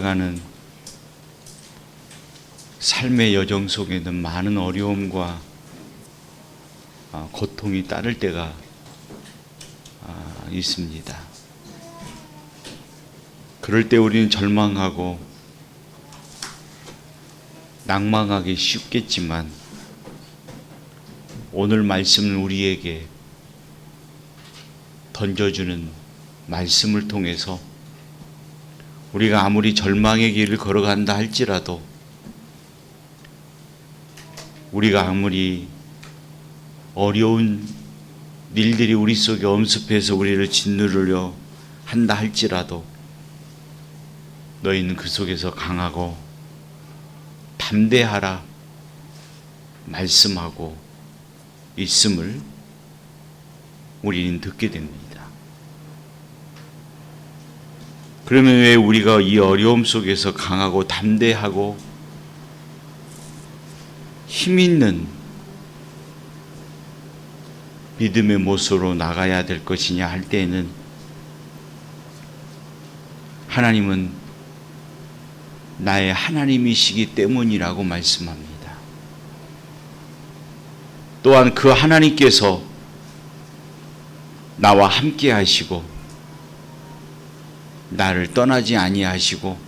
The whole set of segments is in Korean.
가는 삶의 여정 속에는 많은 어려움과 고통이 따를 때가 있습니다. 그럴 때 우리는 절망하고 낭망하기 쉽겠지만 오늘 말씀은 우리에게 던져주는 말씀을 통해서 우리가 아무리 절망의 길을 걸어간다 할지라도, 우리가 아무리 어려운 일들이 우리 속에 엄습해서 우리를 짓누르려 한다 할지라도 너희는 그 속에서 강하고 담대하라 말씀하고 있음을 우리는 듣게 됩니다. 그러면 왜 우리가 이 어려움 속에서 강하고 담대하고 힘있는 믿음의 모습으로 나가야 될 것이냐 할 때에는, 하나님은 나의 하나님이시기 때문이라고 말씀합니다. 또한 그 하나님께서 나와 함께 하시고 나를 떠나지 아니하시고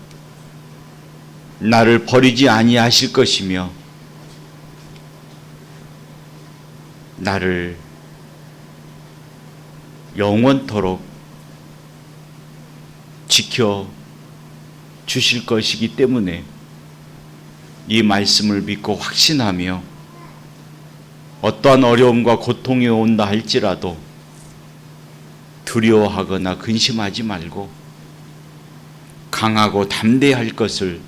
나를 버리지 아니하실 것이며 나를 영원토록 지켜 주실 것이기 때문에 이 말씀을 믿고 확신하며 어떠한 어려움과 고통이 온다 할지라도 두려워하거나 근심하지 말고 강하고 담대할 것을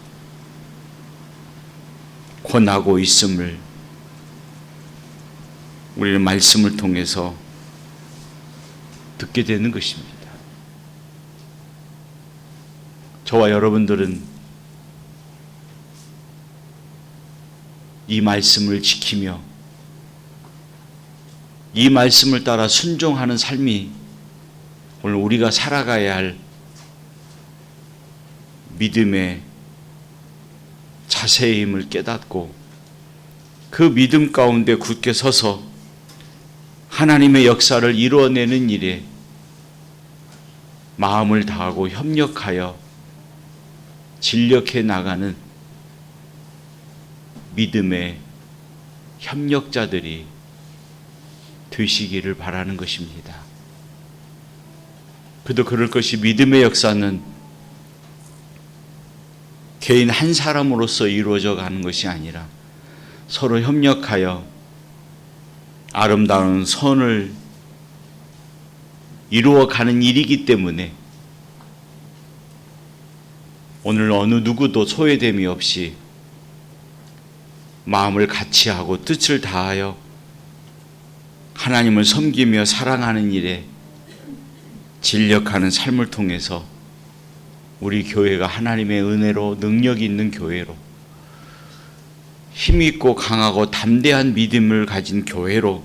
권하고 있음을 우리는 말씀을 통해서 듣게 되는 것입니다. 저와 여러분들은 이 말씀을 지키며 이 말씀을 따라 순종하는 삶이 오늘 우리가 살아가야 할 믿음의 자세의 힘을 깨닫고 그 믿음 가운데 굳게 서서 하나님의 역사를 이루어내는 일에 마음을 다하고 협력하여 진력해 나가는 믿음의 협력자들이 되시기를 바라는 것입니다. 그도 그럴 것이, 믿음의 역사는 개인 한 사람으로서 이루어져 가는 것이 아니라 서로 협력하여 아름다운 선을 이루어가는 일이기 때문에 오늘 어느 누구도 소외됨이 없이 마음을 같이하고 뜻을 다하여 하나님을 섬기며 사랑하는 일에 진력하는 삶을 통해서 우리 교회가 하나님의 은혜로 능력이 있는 교회로, 힘있고 강하고 담대한 믿음을 가진 교회로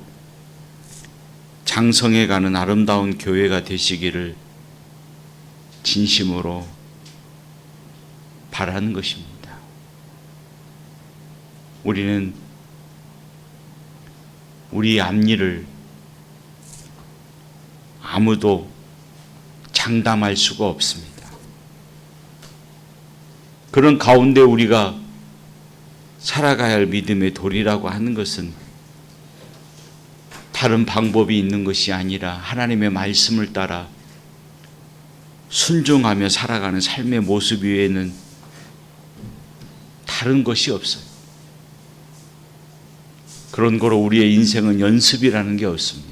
장성해가는 아름다운 교회가 되시기를 진심으로 바라는 것입니다. 우리는 우리 앞일을 아무도 장담할 수가 없습니다. 그런 가운데 우리가 살아가야 할 믿음의 도리라고 하는 것은 다른 방법이 있는 것이 아니라 하나님의 말씀을 따라 순종하며 살아가는 삶의 모습 외에는 다른 것이 없어요. 그런 거로 우리의 인생은 연습이라는 게 없습니다.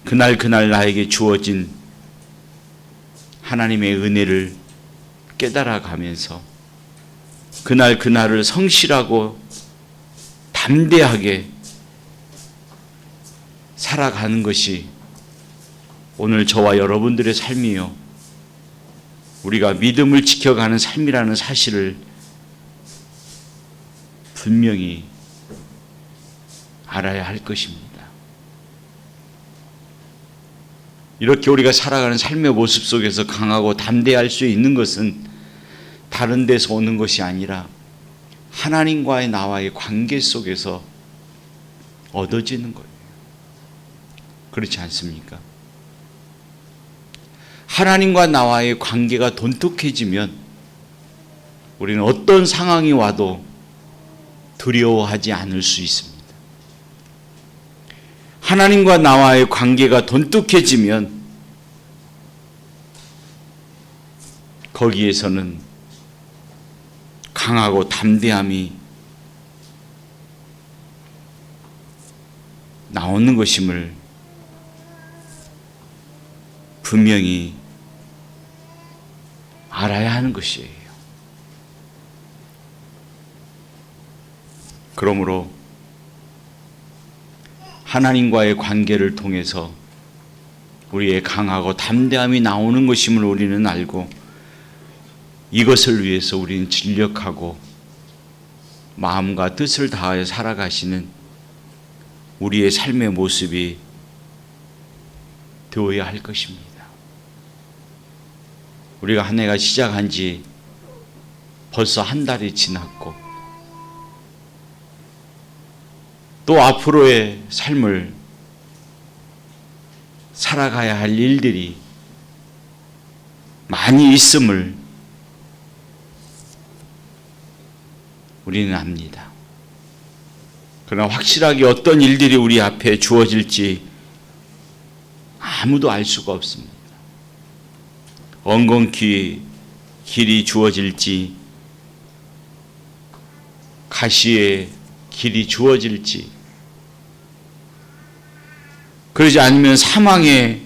그날 나에게 주어진 하나님의 은혜를 깨달아가면서 그날을 성실하고 담대하게 살아가는 것이 오늘 저와 여러분들의 삶이요, 우리가 믿음을 지켜가는 삶이라는 사실을 분명히 알아야 할 것입니다. 이렇게 우리가 살아가는 삶의 모습 속에서 강하고 담대할 수 있는 것은 다른 데서 오는 것이 아니라 하나님과의 나와의 관계 속에서 얻어지는 거예요. 그렇지 않습니까? 하나님과 나와의 관계가 돈독해지면 우리는 어떤 상황이 와도 두려워하지 않을 수 있습니다. 하나님과 나와의 관계가 돈독해지면 거기에서는 강하고 담대함이 나오는 것임을 분명히 알아야 하는 것이에요. 그러므로 하나님과의 관계를 통해서 우리의 강하고 담대함이 나오는 것임을 우리는 알고 이것을 위해서 우리는 진력하고 마음과 뜻을 다하여 살아가시는 우리의 삶의 모습이 되어야 할 것입니다. 우리가 한 해가 시작한 지 벌써 한 달이 지났고 또 앞으로의 삶을 살아가야 할 일들이 많이 있음을 우리는 압니다. 그러나 확실하게 어떤 일들이 우리 앞에 주어질지 아무도 알 수가 없습니다. 엉겅퀴 길이 주어질지 가시의 길이 주어질지 그러지 않으면 사망의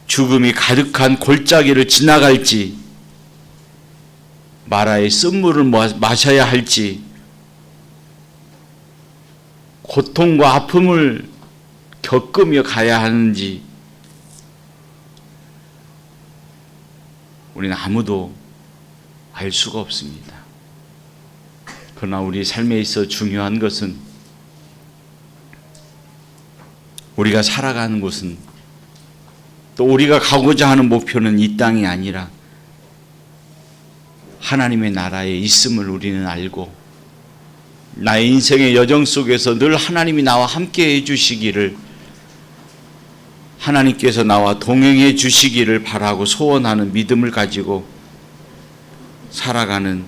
죽음이 가득한 골짜기를 지나갈지 마라의 쓴물을 마셔야 할지 고통과 아픔을 겪으며 가야 하는지 우리는 아무도 알 수가 없습니다. 그러나 우리 삶에 있어 중요한 것은 우리가 살아가는 곳은 또 우리가 가고자 하는 목표는 이 땅이 아니라 하나님의 나라에 있음을 우리는 알고 나의 인생의 여정 속에서 늘 하나님이 나와 함께 해주시기를 하나님께서 나와 동행해 주시기를 바라고 소원하는 믿음을 가지고 살아가는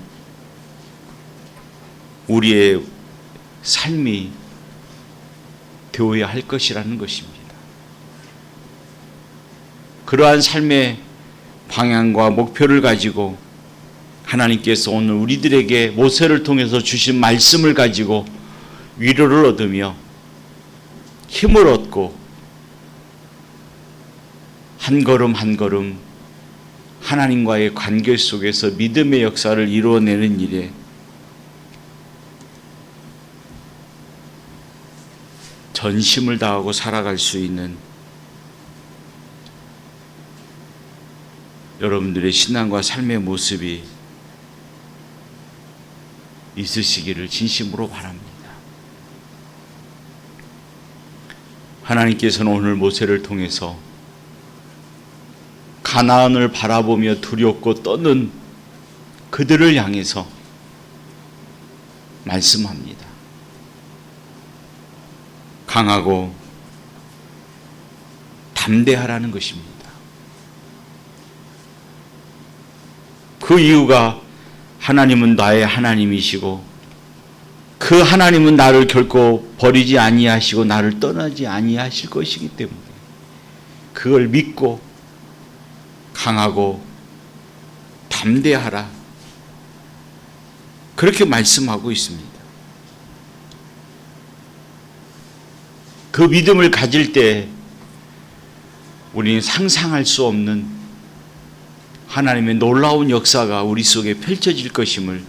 우리의 삶이 되어야 할 것이라는 것입니다. 그러한 삶의 방향과 목표를 가지고 하나님께서 오늘 우리들에게 모세를 통해서 주신 말씀을 가지고 위로를 얻으며 힘을 얻고 한 걸음 한 걸음 하나님과의 관계 속에서 믿음의 역사를 이루어내는 일에 전심을 다하고 살아갈 수 있는 여러분들의 신앙과 삶의 모습이 있으시기를 진심으로 바랍니다. 하나님께서는 오늘 모세를 통해서 가나안을 바라보며 두렵고 떠는 그들을 향해서 말씀합니다. 강하고 담대하라는 것입니다. 그 이유가 하나님은 나의 하나님이시고 그 하나님은 나를 결코 버리지 아니하시고 나를 떠나지 아니하실 것이기 때문에 그걸 믿고 강하고 담대하라 그렇게 말씀하고 있습니다. 그 믿음을 가질 때 우리는 상상할 수 없는 하나님의 놀라운 역사가 우리 속에 펼쳐질 것임을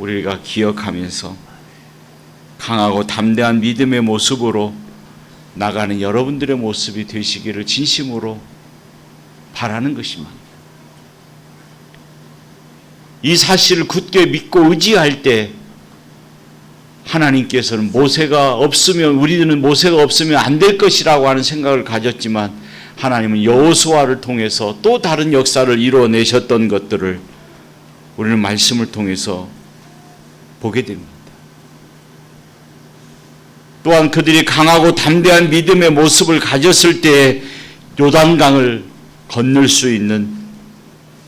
우리가 기억하면서 강하고 담대한 믿음의 모습으로 나가는 여러분들의 모습이 되시기를 진심으로 바라는 것입니다. 이 사실을 굳게 믿고 의지할 때 하나님께서는 모세가 없으면, 우리는 모세가 없으면 안 될 것이라고 하는 생각을 가졌지만 하나님은 여호수아를 통해서 또 다른 역사를 이루어내셨던 것들을 우리는 말씀을 통해서 보게 됩니다. 또한 그들이 강하고 담대한 믿음의 모습을 가졌을 때에 요단강을 건널 수 있는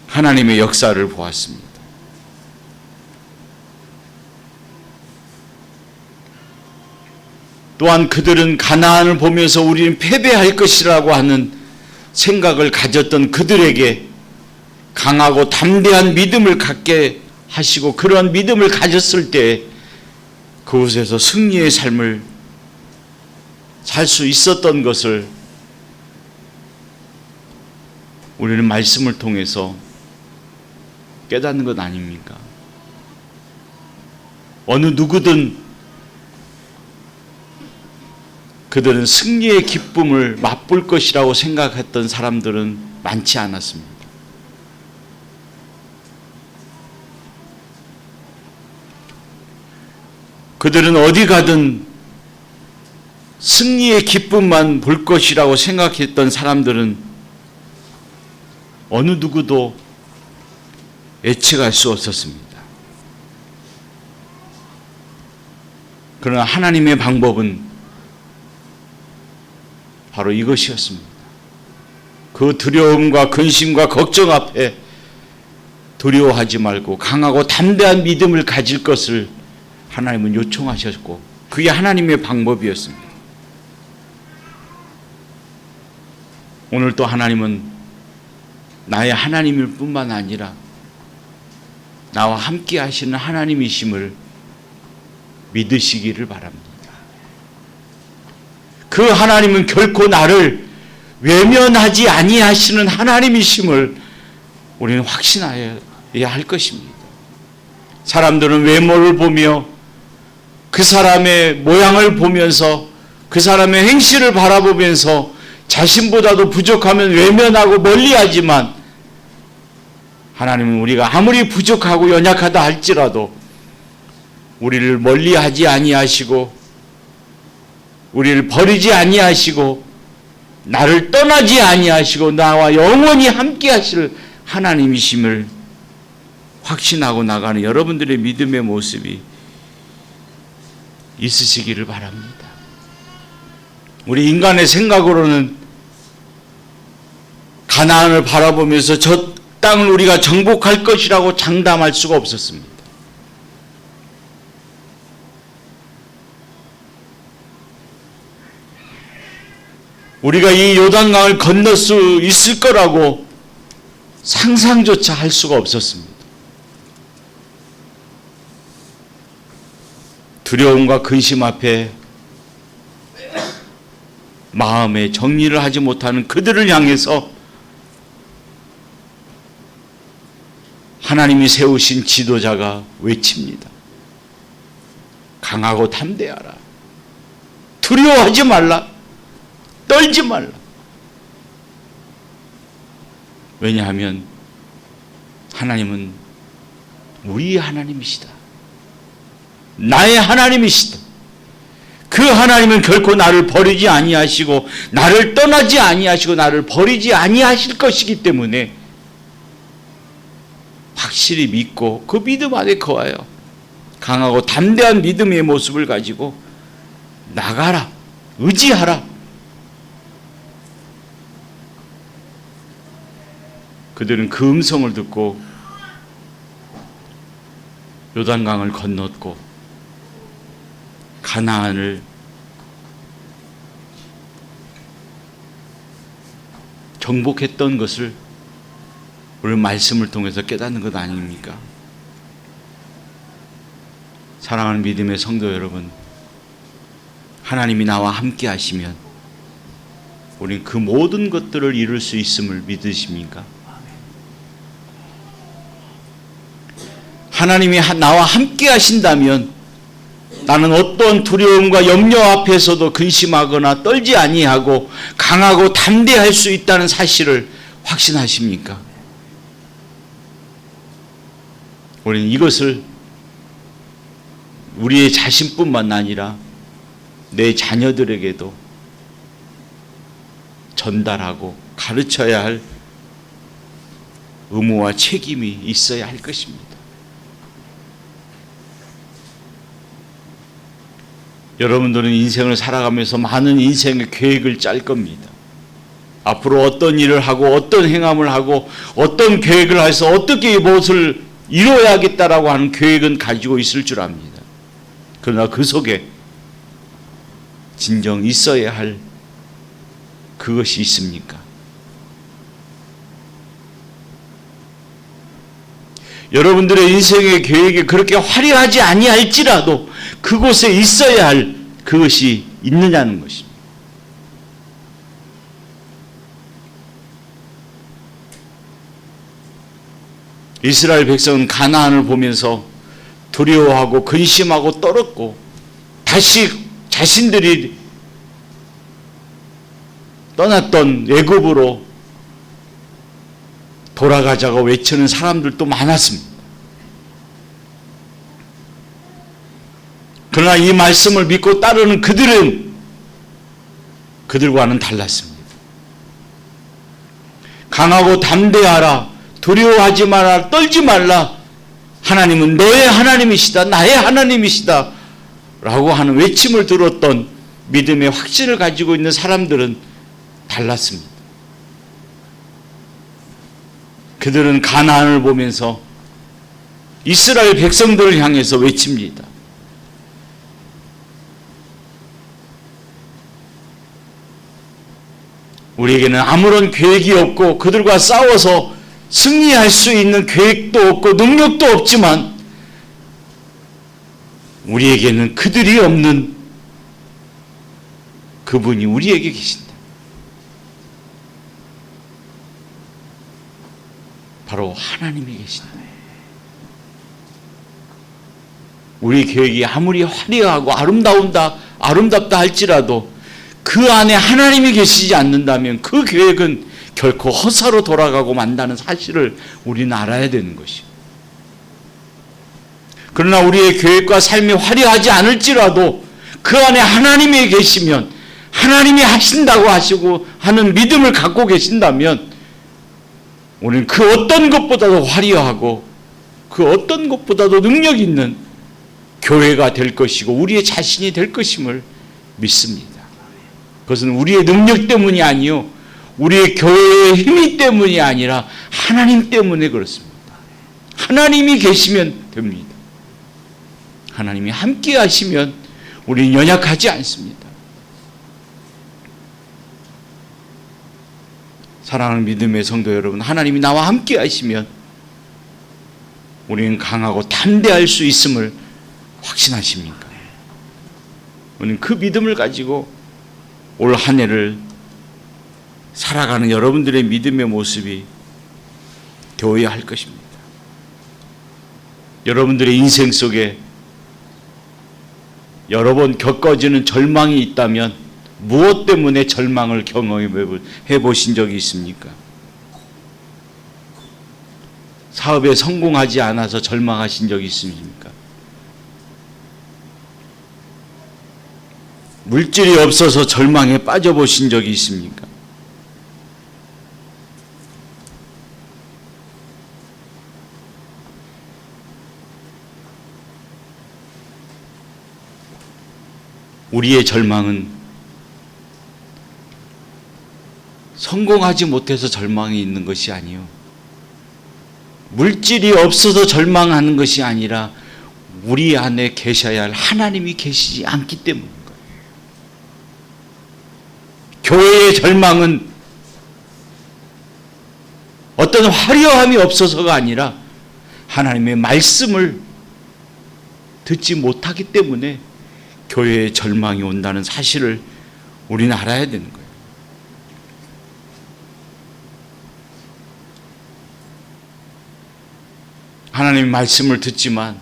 하나님의 역사를 보았습니다. 또한 그들은 가나안을 보면서 우리는 패배할 것이라고 하는 생각을 가졌던 그들에게 강하고 담대한 믿음을 갖게 하시고, 그러한 믿음을 가졌을 때 그곳에서 승리의 삶을 살 수 있었던 것을 우리는 말씀을 통해서 깨닫는 것 아닙니까? 어느 누구든 그들은 승리의 기쁨을 맛볼 것이라고 생각했던 사람들은 많지 않았습니다. 그들은 어디 가든 승리의 기쁨만 볼 것이라고 생각했던 사람들은 어느 누구도 예측할 수 없었습니다. 그러나 하나님의 방법은 바로 이것이었습니다. 그 두려움과 근심과 걱정 앞에 두려워하지 말고 강하고 담대한 믿음을 가질 것을 하나님은 요청하셨고, 그게 하나님의 방법이었습니다. 오늘 또 하나님은 나의 하나님일 뿐만 아니라 나와 함께 하시는 하나님이심을 믿으시기를 바랍니다. 그 하나님은 결코 나를 외면하지 아니하시는 하나님이심을 우리는 확신해야 할 것입니다. 사람들은 외모를 보며 그 사람의 모양을 보면서 그 사람의 행실을 바라보면서 자신보다도 부족하면 외면하고 멀리하지만, 하나님은 우리가 아무리 부족하고 연약하다 할지라도 우리를 멀리하지 아니하시고 우리를 버리지 아니하시고 나를 떠나지 아니하시고 나와 영원히 함께 하실 하나님이심을 확신하고 나가는 여러분들의 믿음의 모습이 있으시기를 바랍니다. 우리 인간의 생각으로는 가나안을 바라보면서 저 땅을 우리가 정복할 것이라고 장담할 수가 없었습니다. 우리가 이 요단강을 건널 수 있을 거라고 상상조차 할 수가 없었습니다. 두려움과 근심 앞에 마음의 정리를 하지 못하는 그들을 향해서 하나님이 세우신 지도자가 외칩니다. 강하고 담대하라. 두려워하지 말라. 떨지 말라. 왜냐하면 하나님은 우리의 하나님이시다. 나의 하나님이시다. 그 하나님은 결코 나를 버리지 아니하시고 나를 떠나지 아니하시고 나를 버리지 아니하실 것이기 때문에 확실히 믿고 그 믿음 안에 거하여 강하고 담대한 믿음의 모습을 가지고 나가라. 의지하라. 그들은 그 음성을 듣고 요단강을 건넜고 가나안을 정복했던 것을 우리 말씀을 통해서 깨닫는 것 아닙니까? 사랑하는 믿음의 성도 여러분, 하나님이 나와 함께 하시면 우리는 그 모든 것들을 이룰 수 있음을 믿으십니까? 하나님이 나와 함께 하신다면 나는 어떤 두려움과 염려 앞에서도 근심하거나 떨지 아니하고 강하고 담대할 수 있다는 사실을 확신하십니까? 우리는 이것을 우리의 자신뿐만 아니라 내 자녀들에게도 전달하고 가르쳐야 할 의무와 책임이 있어야 할 것입니다. 여러분들은 인생을 살아가면서 많은 인생의 계획을 짤 겁니다. 앞으로 어떤 일을 하고 어떤 행함을 하고 어떤 계획을 해서 어떻게 무엇을 이루어야겠다라고 하는 계획은 가지고 있을 줄 압니다. 그러나 그 속에 진정 있어야 할 그것이 있습니까? 여러분들의 인생의 계획이 그렇게 화려하지 아니할지라도 그곳에 있어야 할 그것이 있느냐는 것입니다. 이스라엘 백성은 가나안을 보면서 두려워하고 근심하고 떨었고 다시 자신들이 떠났던 애굽으로 돌아가자고 외치는 사람들도 많았습니다. 그러나 이 말씀을 믿고 따르는 그들은 그들과는 달랐습니다. 강하고 담대하라, 두려워하지 마라, 떨지 말라. 하나님은 너의 하나님이시다, 나의 하나님이시다 라고 하는 외침을 들었던 믿음의 확신을 가지고 있는 사람들은 달랐습니다. 그들은 가나안을 보면서 이스라엘 백성들을 향해서 외칩니다. 우리에게는 아무런 계획이 없고 그들과 싸워서 승리할 수 있는 계획도 없고 능력도 없지만 우리에게는 그들이 없는 그분이 우리에게 계신다. 바로 하나님이 계신다. 우리 계획이 아무리 화려하고 아름답다 할지라도 그 안에 하나님이 계시지 않는다면 그 계획은 결코 허사로 돌아가고 만다는 사실을 우리는 알아야 되는 것이에요. 그러나 우리의 계획과 삶이 화려하지 않을지라도 그 안에 하나님이 계시면 하나님이 하신다고 하시고 하는 믿음을 갖고 계신다면 우리는 그 어떤 것보다도 화려하고 그 어떤 것보다도 능력 있는 교회가 될 것이고 우리의 자신이 될 것임을 믿습니다. 그것은 우리의 능력 때문이 아니요 우리의 교회의 힘이 때문이 아니라 하나님 때문에 그렇습니다. 하나님이 계시면 됩니다. 하나님이 함께 하시면 우리는 연약하지 않습니다. 사랑하는 믿음의 성도 여러분, 하나님이 나와 함께 하시면 우리는 강하고 담대할 수 있음을 확신하십니까? 우리는 그 믿음을 가지고 올 한 해를 살아가는 여러분들의 믿음의 모습이 되어야 할 것입니다. 여러분들의 인생 속에 여러 번 겪어지는 절망이 있다면 무엇 때문에 절망을 경험해 보신 적이 있습니까? 사업에 성공하지 않아서 절망하신 적이 있습니까? 물질이 없어서 절망에 빠져보신 적이 있습니까? 우리의 절망은 성공하지 못해서 절망이 있는 것이 아니요 물질이 없어서 절망하는 것이 아니라 우리 안에 계셔야 할 하나님이 계시지 않기 때문인 거예요. 교회의 절망은 어떤 화려함이 없어서가 아니라 하나님의 말씀을 듣지 못하기 때문에 교회의 절망이 온다는 사실을 우리는 알아야 되는 거예요. 하나님의 말씀을 듣지만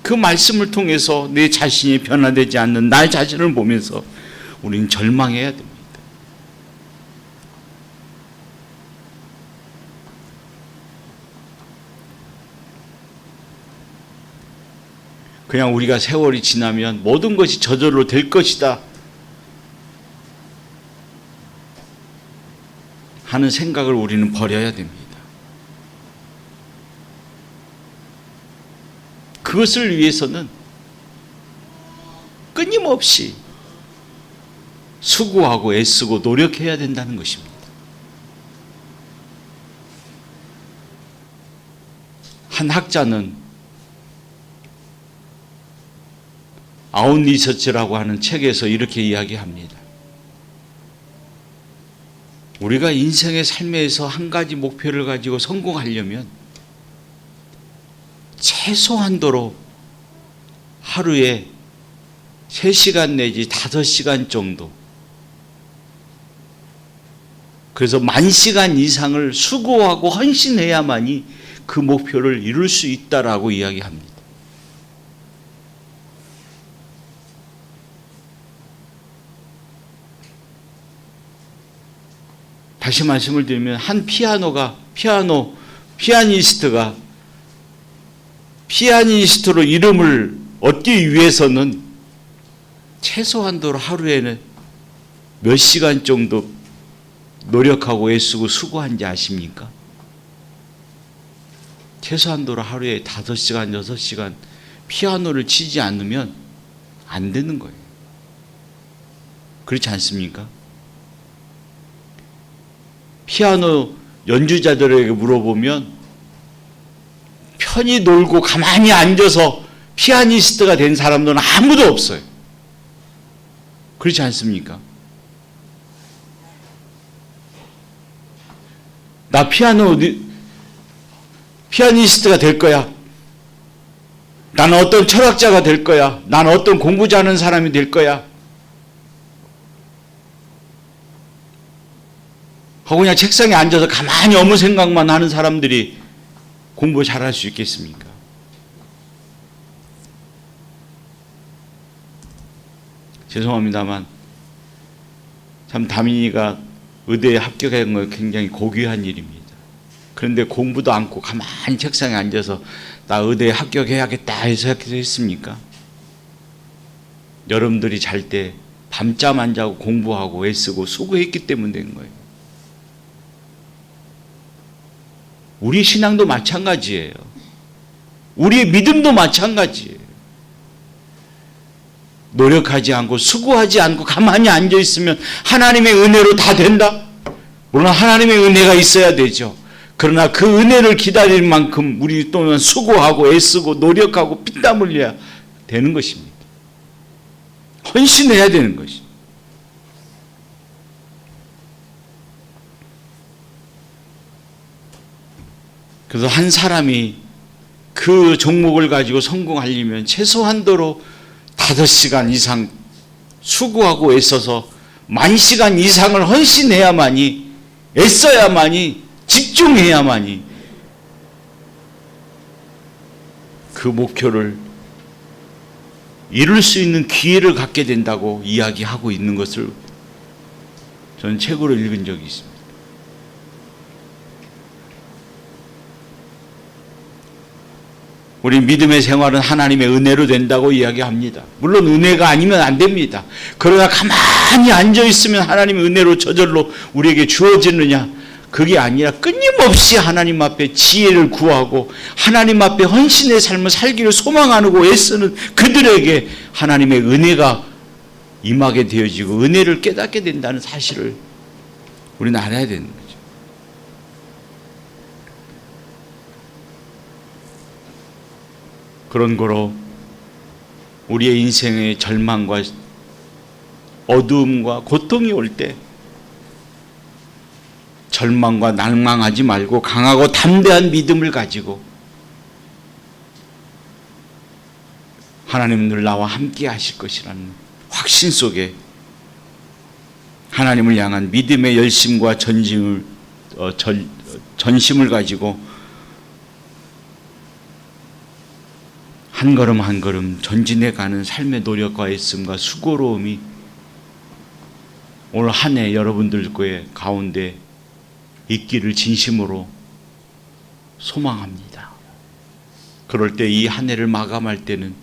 그 말씀을 통해서 내 자신이 변화되지 않는 나 자신을 보면서 우리는 절망해야 됩니다. 그냥 우리가 세월이 지나면 모든 것이 저절로 될 것이다 하는 생각을 우리는 버려야 됩니다. 그것을 위해서는 끊임없이 수고하고 애쓰고 노력해야 된다는 것입니다. 한 학자는 아웃 리서치라고 하는 책에서 이렇게 이야기합니다. 우리가 인생의 삶에서 한 가지 목표를 가지고 성공하려면 최소한도로 하루에 3시간 내지 5시간 정도, 그래서 10,000시간 이상을 수고하고 헌신해야만이 그 목표를 이룰 수 있다라고 이야기합니다. 다시 말씀을 드리면 한 피아니스트가 피아니스트로 이름을 얻기 위해서는 최소한도로 하루에는 몇 시간 정도 노력하고 애쓰고 수고한지 아십니까? 최소한도로 하루에 5시간, 6시간 피아노를 치지 않으면 안 되는 거예요. 그렇지 않습니까? 피아노 연주자들에게 물어보면 편히 놀고 가만히 앉아서 피아니스트가 된 사람들은 아무도 없어요. 그렇지 않습니까? 나 피아니스트가 될 거야. 나는 어떤 철학자가 될 거야. 나는 어떤 공부 잘하는 사람이 될 거야. 하고 그냥 책상에 앉아서 가만히 아무 생각만 하는 사람들이 공부 잘할 수 있겠습니까? 죄송합니다만 참 다민이가 의대에 합격한 건 굉장히 고귀한 일입니다. 그런데 공부도 않고 가만히 책상에 앉아서 나 의대에 합격해야겠다 해서 했습니까? 여러분들이 잘 때 밤잠 안 자고 공부하고 애쓰고 수고했기 때문에 된 거예요. 우리 신앙도 마찬가지예요. 우리의 믿음도 마찬가지예요. 노력하지 않고 수고하지 않고 가만히 앉아 있으면 하나님의 은혜로 다 된다? 물론 하나님의 은혜가 있어야 되죠. 그러나 그 은혜를 기다릴 만큼 우리 또한 수고하고 애쓰고 노력하고 피땀 흘려야 되는 것입니다. 헌신해야 되는 것입니다. 그래서 한 사람이 그 종목을 가지고 성공하려면 최소한도로 5시간 이상 수고하고 애써서 10,000시간 이상을 헌신해야만이, 애써야만이, 집중해야만이 그 목표를 이룰 수 있는 기회를 갖게 된다고 이야기하고 있는 것을 저는 책으로 읽은 적이 있습니다. 우리 믿음의 생활은 하나님의 은혜로 된다고 이야기합니다. 물론 은혜가 아니면 안 됩니다. 그러나 가만히 앉아 있으면 하나님의 은혜로 저절로 우리에게 주어지느냐? 그게 아니라 끊임없이 하나님 앞에 지혜를 구하고 하나님 앞에 헌신의 삶을 살기를 소망하고 애쓰는 그들에게 하나님의 은혜가 임하게 되어지고 은혜를 깨닫게 된다는 사실을 우리는 알아야 되는 거죠. 그런 거로 우리의 인생의 절망과 어두움과 고통이 올 때 절망과 낭망하지 말고 강하고 담대한 믿음을 가지고 하나님은 늘 나와 함께 하실 것이라는 확신 속에 하나님을 향한 믿음의 열심과 전심을 가지고 한 걸음 한 걸음 전진해 가는 삶의 노력과 애씀과 수고로움이 오늘 한 해 여러분들의 가운데 있기를 진심으로 소망합니다. 그럴 때 이 한 해를 마감할 때는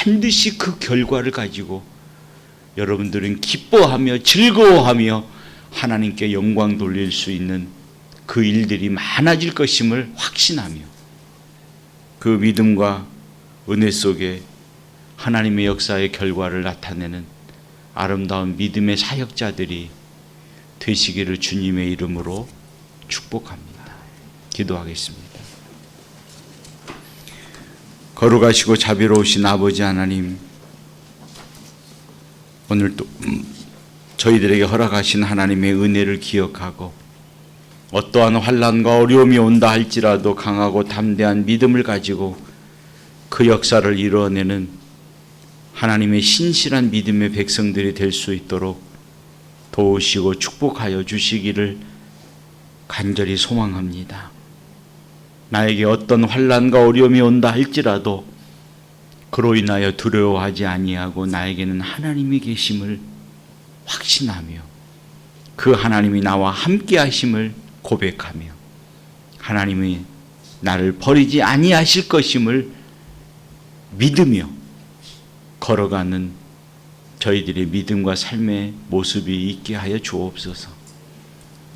반드시 그 결과를 가지고 여러분들은 기뻐하며 즐거워하며 하나님께 영광 돌릴 수 있는 그 일들이 많아질 것임을 확신하며 그 믿음과 은혜 속에 하나님의 역사의 결과를 나타내는 아름다운 믿음의 사역자들이 되시기를 주님의 이름으로 축복합니다. 기도하겠습니다. 거룩하시고 자비로우신 아버지 하나님, 오늘 또 저희들에게 허락하신 하나님의 은혜를 기억하고 어떠한 환난과 어려움이 온다 할지라도 강하고 담대한 믿음을 가지고 그 역사를 이루어내는 하나님의 신실한 믿음의 백성들이 될 수 있도록 도우시고 축복하여 주시기를 간절히 소망합니다. 나에게 어떤 환난과 어려움이 온다 할지라도 그로 인하여 두려워하지 아니하고 나에게는 하나님이 계심을 확신하며 그 하나님이 나와 함께 하심을 고백하며 하나님이 나를 버리지 아니하실 것임을 믿으며 걸어가는 저희들의 믿음과 삶의 모습이 있게 하여 주옵소서.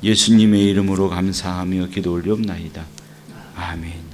예수님의 이름으로 감사하며 기도 올리옵나이다. 아멘.